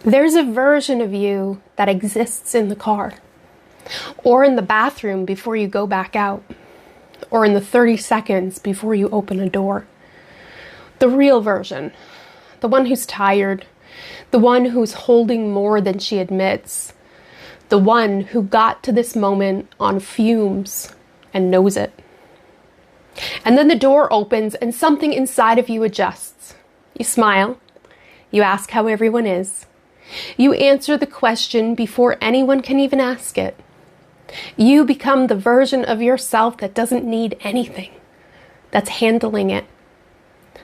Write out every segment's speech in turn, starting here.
There's a version of you that exists in the car, or in the bathroom before you go back out, or in the 30 seconds before you open a door. The real version, the one who's tired, the one who's holding more than she admits, the one who got to this moment on fumes and knows it. And then the door opens and something inside of you adjusts. You smile. You ask how everyone is. You answer the question before anyone can even ask it. You become the version of yourself that doesn't need anything, that's handling it,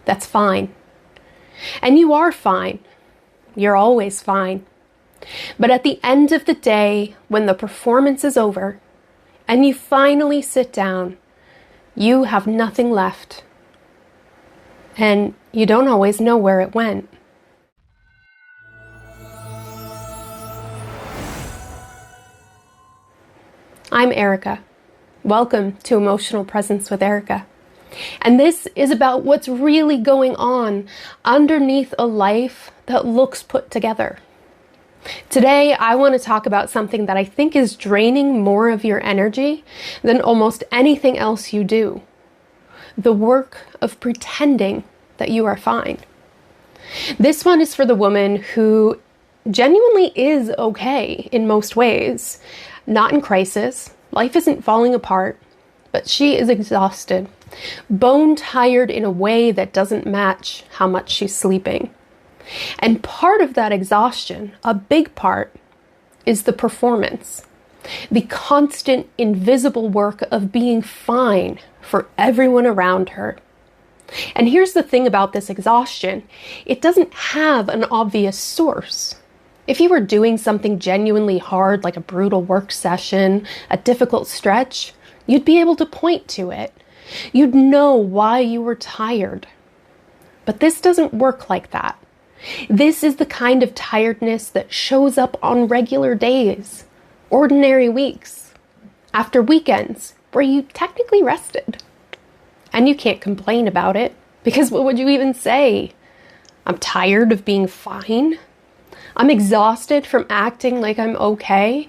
that's fine. And you are fine. You're always fine. But at the end of the day, when the performance is over and you finally sit down, you have nothing left. And you don't always know where it went. I'm Erica. Welcome to Emotional Presence with Erica. And this is about what's really going on underneath a life that looks put together. Today, I want to talk about something that I think is draining more of your energy than almost anything else you do. The work of pretending that you are fine. This one is for the woman who genuinely is okay in most ways. Not in crisis, life isn't falling apart, but she is exhausted, bone tired in a way that doesn't match how much she's sleeping. And part of that exhaustion, a big part, is the performance, the constant invisible work of being fine for everyone around her. And here's the thing about this exhaustion, it doesn't have an obvious source. If you were doing something genuinely hard, like a brutal work session, a difficult stretch, you'd be able to point to it. You'd know why you were tired. But this doesn't work like that. This is the kind of tiredness that shows up on regular days, ordinary weeks, after weekends where you technically rested. And you can't complain about it, because what would you even say? I'm tired of being fine. I'm exhausted from acting like I'm okay.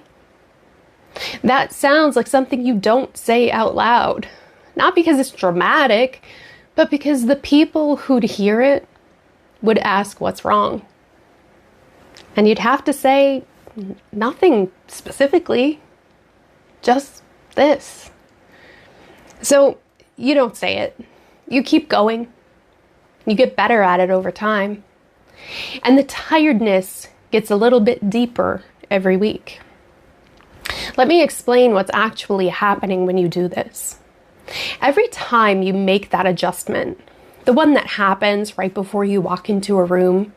That sounds like something you don't say out loud. Not because it's dramatic, but because the people who'd hear it would ask what's wrong. And you'd have to say nothing specifically, just this. So you don't say it. You keep going. You get better at it over time. And the tiredness gets a little bit deeper every week. Let me explain what's actually happening when you do this. Every time you make that adjustment, the one that happens right before you walk into a room,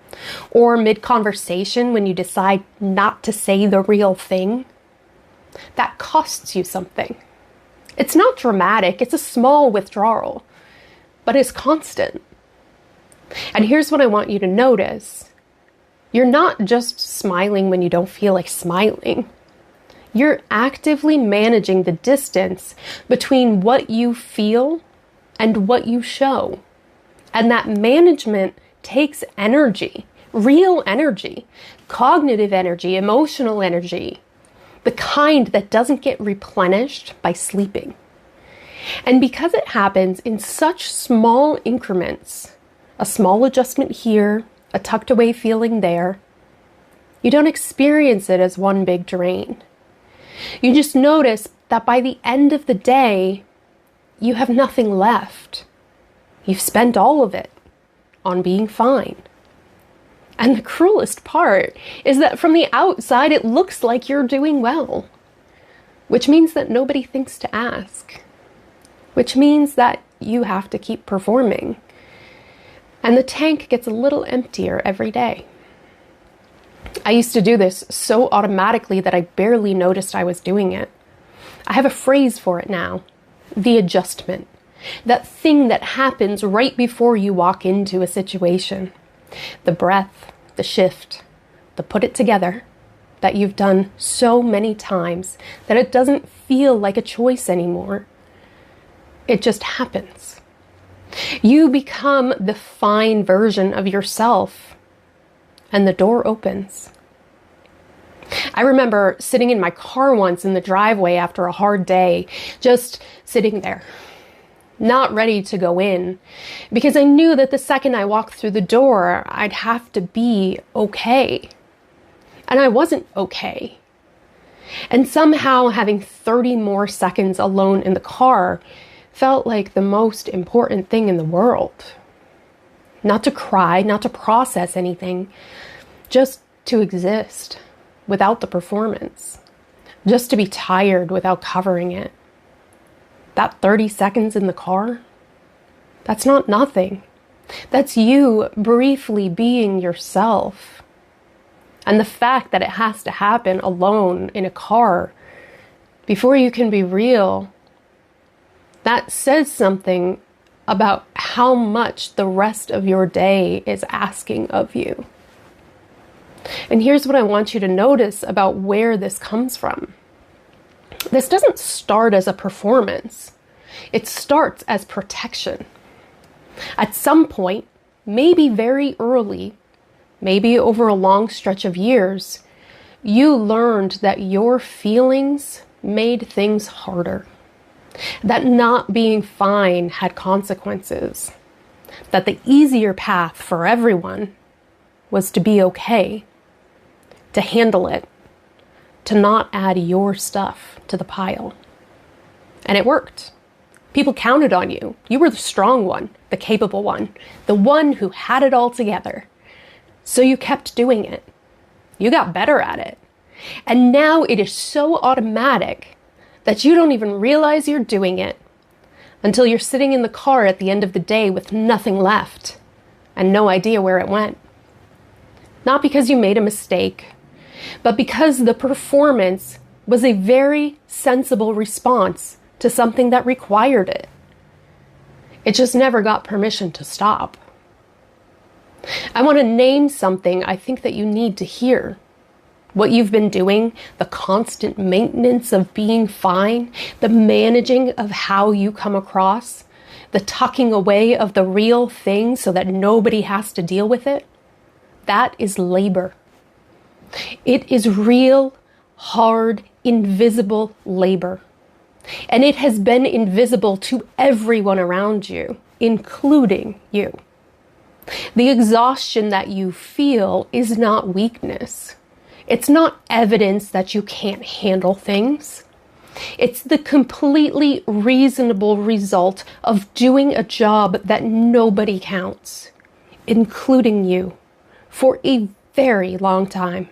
or mid-conversation when you decide not to say the real thing, that costs you something. It's not dramatic, it's a small withdrawal, but it's constant. And here's what I want you to notice. You're not just smiling when you don't feel like smiling. You're actively managing the distance between what you feel and what you show. And that management takes energy, real energy, cognitive energy, emotional energy, the kind that doesn't get replenished by sleeping. And because it happens in such small increments, a small adjustment here, a tucked away feeling there, you don't experience it as one big drain. You just notice that by the end of the day, you have nothing left. You've spent all of it on being fine. And the cruelest part is that from the outside, it looks like you're doing well, which means that nobody thinks to ask, which means that you have to keep performing. And the tank gets a little emptier every day. I used to do this so automatically that I barely noticed I was doing it. I have a phrase for it now, the adjustment. That thing that happens right before you walk into a situation. The breath, the shift, the put it together that you've done so many times that it doesn't feel like a choice anymore. It just happens. You become the fine version of yourself, and the door opens. I remember sitting in my car once in the driveway after a hard day, just sitting there, not ready to go in, because I knew that the second I walked through the door, I'd have to be okay. And I wasn't okay. And somehow having 30 more seconds alone in the car felt like the most important thing in the world. Not to cry, not to process anything, just to exist without the performance. Just to be tired without covering it. That 30 seconds in the car, that's not nothing. That's you briefly being yourself. And the fact that it has to happen alone in a car before you can be real, that says something about how much the rest of your day is asking of you. And here's what I want you to notice about where this comes from. This doesn't start as a performance. It starts as protection. At some point, maybe very early, maybe over a long stretch of years, you learned that your feelings made things harder. That not being fine had consequences. That the easier path for everyone was to be okay, to handle it, to not add your stuff to the pile. And it worked. People counted on you. You were the strong one, the capable one, the one who had it all together. So you kept doing it. You got better at it. And now it is so automatic that you don't even realize you're doing it until you're sitting in the car at the end of the day with nothing left and no idea where it went. Not because you made a mistake, but because the performance was a very sensible response to something that required it. It just never got permission to stop. I want to name something I think that you need to hear. What you've been doing, the constant maintenance of being fine, the managing of how you come across, the tucking away of the real thing so that nobody has to deal with it, that is labor. It is real, hard, invisible labor. And it has been invisible to everyone around you, including you. The exhaustion that you feel is not weakness. It's not evidence that you can't handle things. It's the completely reasonable result of doing a job that nobody counts, including you, for a very long time.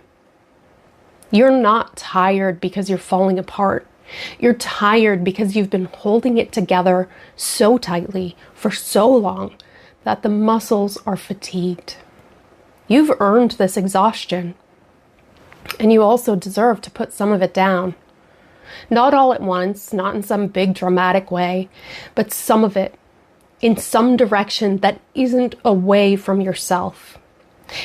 You're not tired because you're falling apart. You're tired because you've been holding it together so tightly for so long that the muscles are fatigued. You've earned this exhaustion, and you also deserve to put some of it down. Not all at once, not in some big dramatic way, but some of it in some direction that isn't away from yourself.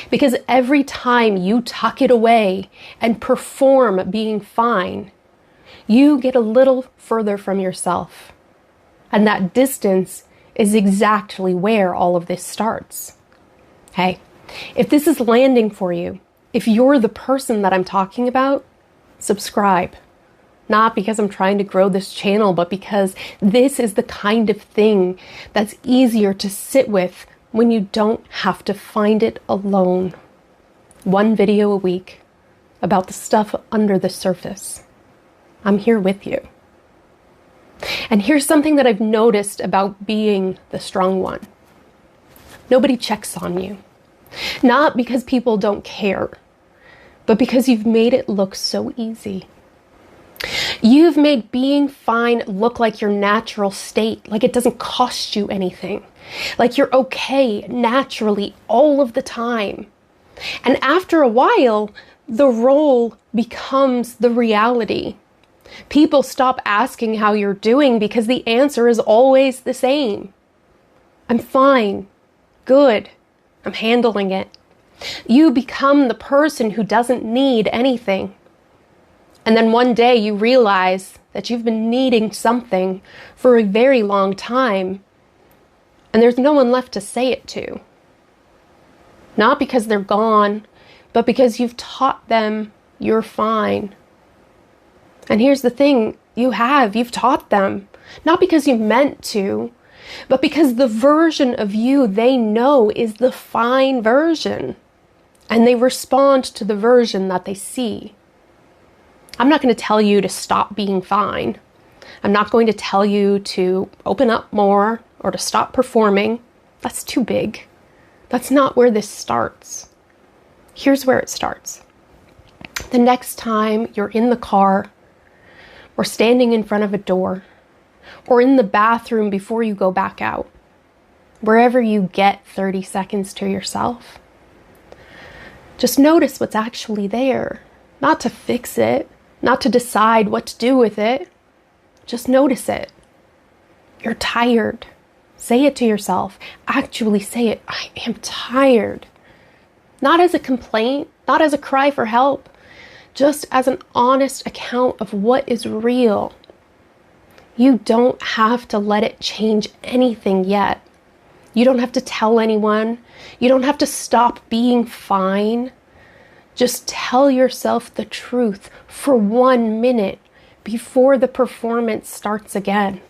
Because every time you tuck it away and perform being fine, you get a little further from yourself. And that distance is exactly where all of this starts. Hey, if this is landing for you, if you're the person that I'm talking about, subscribe. Not because I'm trying to grow this channel, but because this is the kind of thing that's easier to sit with when you don't have to find it alone. One video a week about the stuff under the surface. I'm here with you. And here's something that I've noticed about being the strong one. Nobody checks on you. Not because people don't care, but because you've made it look so easy. You've made being fine look like your natural state, like it doesn't cost you anything, like you're okay naturally all of the time. And after a while, the role becomes the reality. People stop asking how you're doing because the answer is always the same. I'm fine. Good. I'm handling it. You become the person who doesn't need anything. And then one day you realize that you've been needing something for a very long time, and there's no one left to say it to. Not because they're gone, but because you've taught them you're fine. And here's the thing, you've taught them, not because you meant to, but because the version of you they know is the fine version. And they respond to the version that they see. I'm not going to tell you to stop being fine. I'm not going to tell you to open up more or to stop performing. That's too big. That's not where this starts. Here's where it starts. The next time you're in the car or standing in front of a door or in the bathroom before you go back out, wherever you get 30 seconds to yourself, just notice what's actually there. Not to fix it, not to decide what to do with it. Just notice it. You're tired. Say it to yourself. Actually say it. I am tired. Not as a complaint, not as a cry for help, just as an honest account of what is real. You don't have to let it change anything yet. You don't have to tell anyone. You don't have to stop being fine. Just tell yourself the truth for 1 minute before the performance starts again.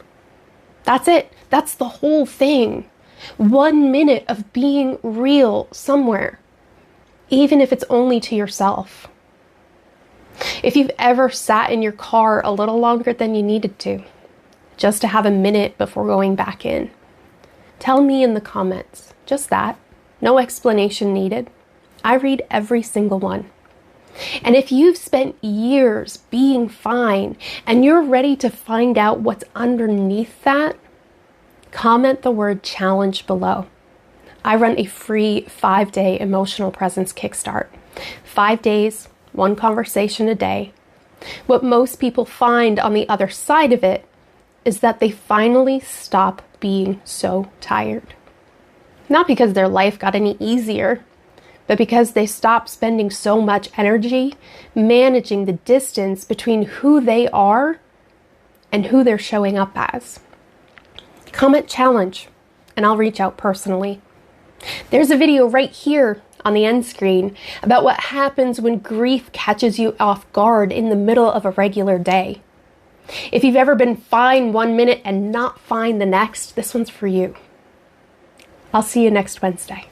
That's it. That's the whole thing. 1 minute of being real somewhere, even if it's only to yourself. If you've ever sat in your car a little longer than you needed to, just to have a minute before going back in, tell me in the comments. Just that. No explanation needed. I read every single one. And if you've spent years being fine and you're ready to find out what's underneath that, comment the word challenge below. I run a free 5-day emotional presence kickstart. 5 days, 1 conversation a day. What most people find on the other side of it is that they finally stop being so tired. Not because their life got any easier, but because they stop spending so much energy managing the distance between who they are and who they're showing up as. Comment challenge, and I'll reach out personally. There's a video right here on the end screen about what happens when grief catches you off guard in the middle of a regular day. If you've ever been fine 1 minute and not fine the next, this one's for you. I'll see you next Wednesday.